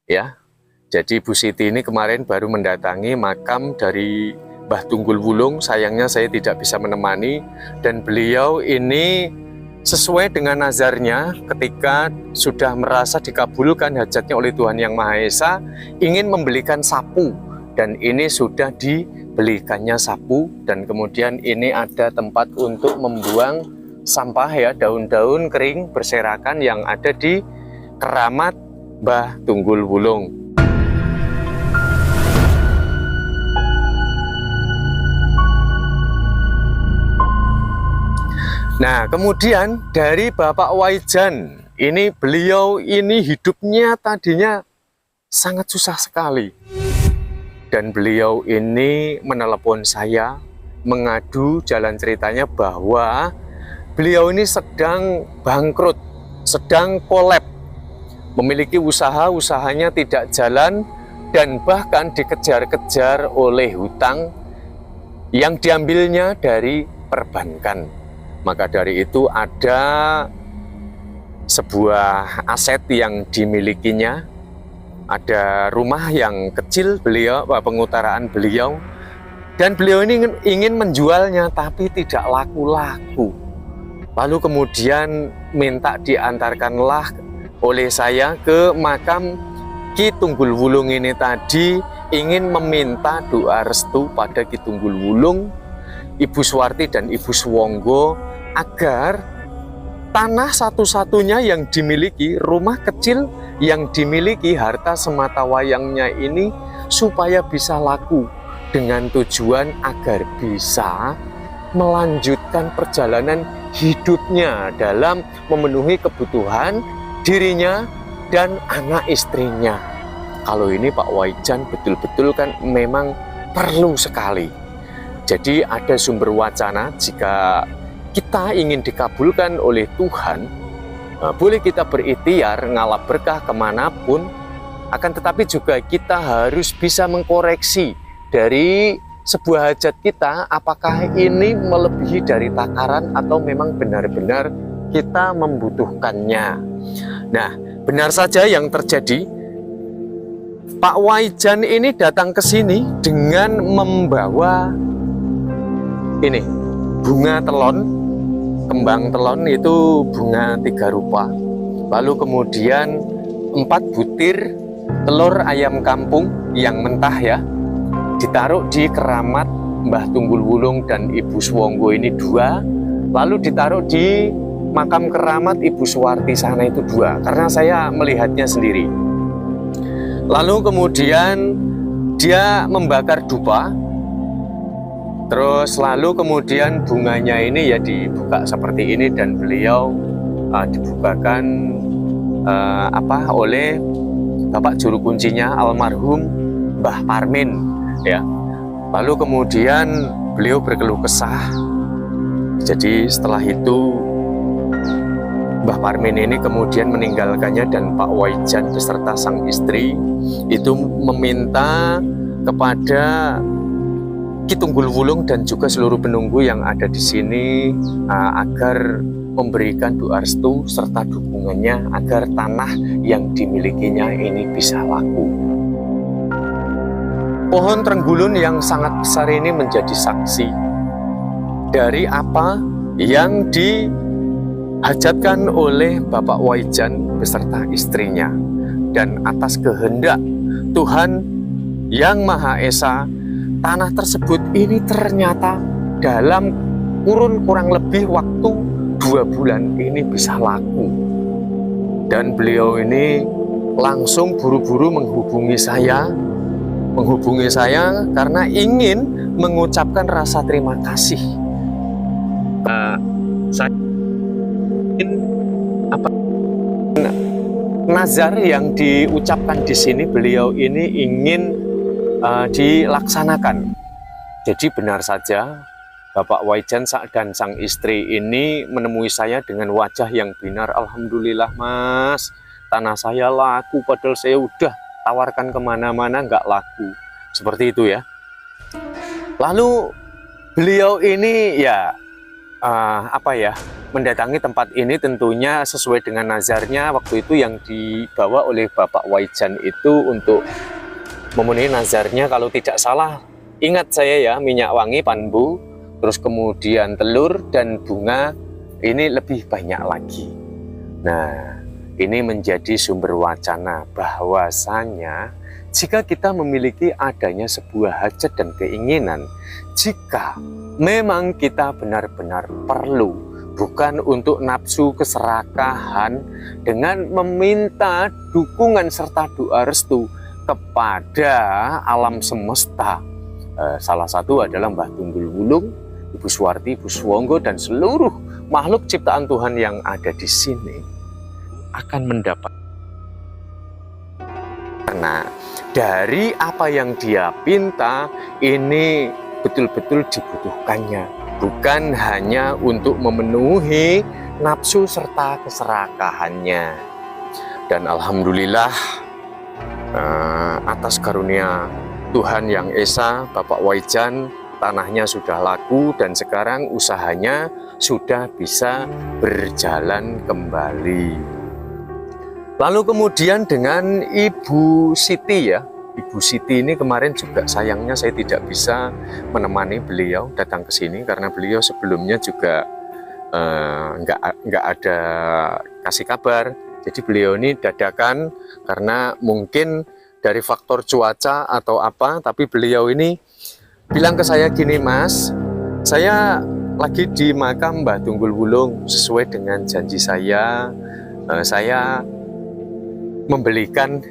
ya. Jadi Bu Siti ini kemarin baru mendatangi makam dari Mbah Tunggul Wulung. Sayangnya saya tidak bisa menemani, dan beliau ini sesuai dengan nazarnya ketika sudah merasa dikabulkan hajatnya oleh Tuhan Yang Maha Esa, ingin membelikan sapu, dan ini sudah dibelikannya sapu. Dan kemudian ini ada tempat untuk membuang sampah ya, daun-daun kering berserakan yang ada di keramat Mbah Tunggul Wulung. Nah, kemudian dari Bapak Waijan, ini beliau ini hidupnya tadinya sangat susah sekali. Dan beliau ini menelepon saya, mengadu jalan ceritanya bahwa beliau ini sedang bangkrut, sedang kolab, memiliki usahanya tidak jalan, dan bahkan dikejar-kejar oleh hutang yang diambilnya dari perbankan. Maka dari itu ada sebuah aset yang dimilikinya, ada rumah yang kecil beliau, pengutaraan beliau, dan beliau ini ingin menjualnya tapi tidak laku-laku. Lalu kemudian minta diantarkanlah oleh saya ke makam Ki Tunggul Wulung ini tadi, ingin meminta doa restu pada Ki Tunggul Wulung, Ibu Suwarti dan Ibu Swonggo, agar tanah satu-satunya yang dimiliki, rumah kecil yang dimiliki, harta semata wayangnya ini supaya bisa laku, dengan tujuan agar bisa melanjutkan perjalanan hidupnya dalam memenuhi kebutuhan dirinya dan anak istrinya. Kalau ini Pak Waijan betul-betul kan memang perlu sekali. Jadi ada sumber wacana, jika kita ingin dikabulkan oleh Tuhan, boleh kita berikhtiar ngalap berkah kemanapun, akan tetapi juga kita harus bisa mengkoreksi dari sebuah hajat kita, apakah ini melebihi dari takaran atau memang benar-benar kita membutuhkannya. Nah, benar saja yang terjadi, Pak Waijan ini datang ke sini dengan membawa ini bunga telon. Kembang telon itu bunga 3 rupa. Lalu kemudian 4 butir telur ayam kampung yang mentah ya, ditaruh di keramat Mbah Tunggul Wulung dan Ibu Swonggo ini 2. Lalu ditaruh di makam keramat Ibu Suwarti sana itu 2, karena saya melihatnya sendiri. Lalu kemudian dia membakar dupa. Terus lalu kemudian bunganya ini ya dibuka seperti ini, dan beliau dibukakan oleh Bapak juru kuncinya almarhum Mbah Parmin ya. Lalu kemudian beliau berkeluh kesah. Jadi setelah itu Mbah Parmin ini kemudian meninggalkannya, dan Pak Waijan beserta sang istri itu meminta kepada Ki Tunggul Wulung dan juga seluruh penunggu yang ada di sini agar memberikan doa restu serta dukungannya agar tanah yang dimilikinya ini bisa laku. Pohon Trenggulun yang sangat besar ini menjadi saksi dari apa yang dihajatkan oleh Bapak Waijan beserta istrinya, dan atas kehendak Tuhan Yang Maha Esa, tanah tersebut ini ternyata dalam kurun kurang lebih waktu 2 bulan ini bisa laku. Dan beliau ini langsung buru-buru menghubungi saya karena ingin mengucapkan rasa terima kasih. Saya ingin nazar yang diucapkan di sini, beliau ini ingin dilaksanakan. Jadi benar saja Bapak Waijan dan sang istri ini menemui saya dengan wajah yang binar. Alhamdulillah Mas, tanah saya laku, padahal saya udah tawarkan kemana-mana nggak laku. Seperti itu ya. Lalu beliau ini ya apa ya, mendatangi tempat ini tentunya sesuai dengan nazarnya waktu itu yang dibawa oleh Bapak Waijan itu untuk memenuhi nazarnya. Kalau tidak salah, ingat saya ya, minyak wangi panbu, terus kemudian telur dan bunga, ini lebih banyak lagi. Nah, ini menjadi sumber wacana bahwasanya jika kita memiliki adanya sebuah hajat dan keinginan, jika memang kita benar-benar perlu, bukan untuk nafsu keserakahan, dengan meminta dukungan serta doa restu kepada alam semesta. Salah satu adalah Mbah Tunggul Wulung, Ibu Suwarti, Ibu Suwonggo, dan seluruh makhluk ciptaan Tuhan yang ada di sini akan mendapat. Karena dari apa yang dia pinta ini betul-betul dibutuhkannya, bukan hanya untuk memenuhi nafsu serta keserakahannya. Dan alhamdulillah atas karunia Tuhan Yang Esa, Bapak Waijan, tanahnya sudah laku dan sekarang usahanya sudah bisa berjalan kembali. Lalu kemudian dengan Ibu Siti ya, Ibu Siti ini kemarin juga sayangnya saya tidak bisa menemani beliau datang ke sini karena beliau sebelumnya juga nggak ada kasih kabar. Jadi beliau ini dadakan karena mungkin dari faktor cuaca atau apa, tapi beliau ini bilang ke saya gini, Mas, saya lagi di makam Mbah Tunggul Wulung, sesuai dengan janji saya membelikan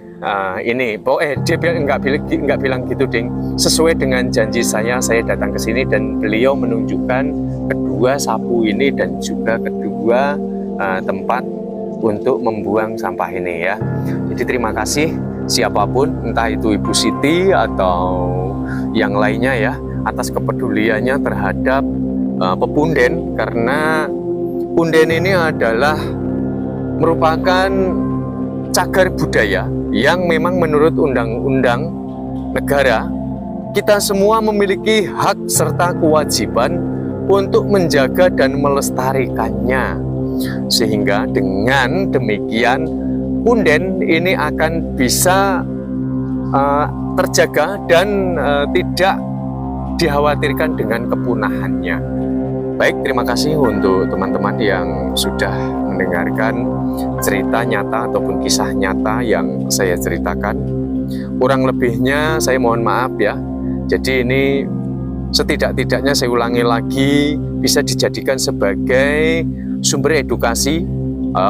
ini. Dia nggak bilang gitu, Ding. Sesuai dengan janji saya datang ke sini dan beliau menunjukkan kedua sapu ini dan juga kedua tempat untuk membuang sampah ini ya. Jadi terima kasih siapapun, entah itu Ibu Siti atau yang lainnya ya, atas kepeduliannya terhadap pepunden, karena punden ini adalah merupakan cagar budaya yang memang menurut undang-undang negara kita semua memiliki hak serta kewajiban untuk menjaga dan melestarikannya, sehingga dengan demikian punden ini akan bisa terjaga dan tidak dikhawatirkan dengan kepunahannya. Baik, terima kasih untuk teman-teman yang sudah mendengarkan cerita nyata ataupun kisah nyata yang saya ceritakan. Kurang lebihnya saya mohon maaf ya. Jadi ini setidak-tidaknya saya ulangi lagi, bisa dijadikan sebagai sumber edukasi,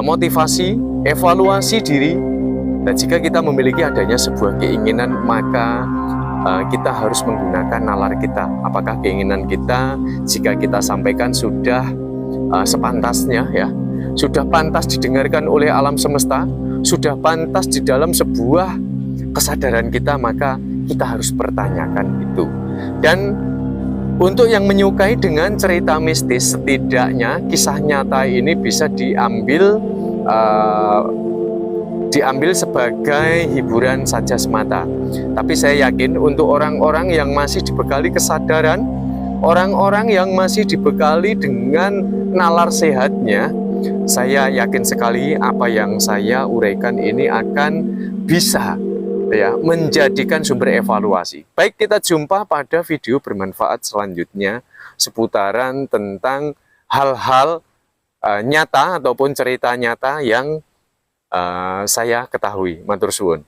motivasi, evaluasi diri. Dan jika kita memiliki adanya sebuah keinginan, maka kita harus menggunakan nalar kita. Apakah keinginan kita jika kita sampaikan sudah sepantasnya ya, sudah pantas didengarkan oleh alam semesta, sudah pantas di dalam sebuah kesadaran kita, maka kita harus pertanyakan itu. Dan untuk yang menyukai dengan cerita mistis, setidaknya kisah nyata ini bisa diambil sebagai hiburan saja semata. Tapi saya yakin untuk orang-orang yang masih dibekali kesadaran, orang-orang yang masih dibekali dengan nalar sehatnya, saya yakin sekali apa yang saya uraikan ini akan bisa ya menjadikan sumber evaluasi. Baik, kita jumpa pada video bermanfaat selanjutnya seputaran tentang hal-hal nyata ataupun cerita nyata yang saya ketahui. Matur suwun.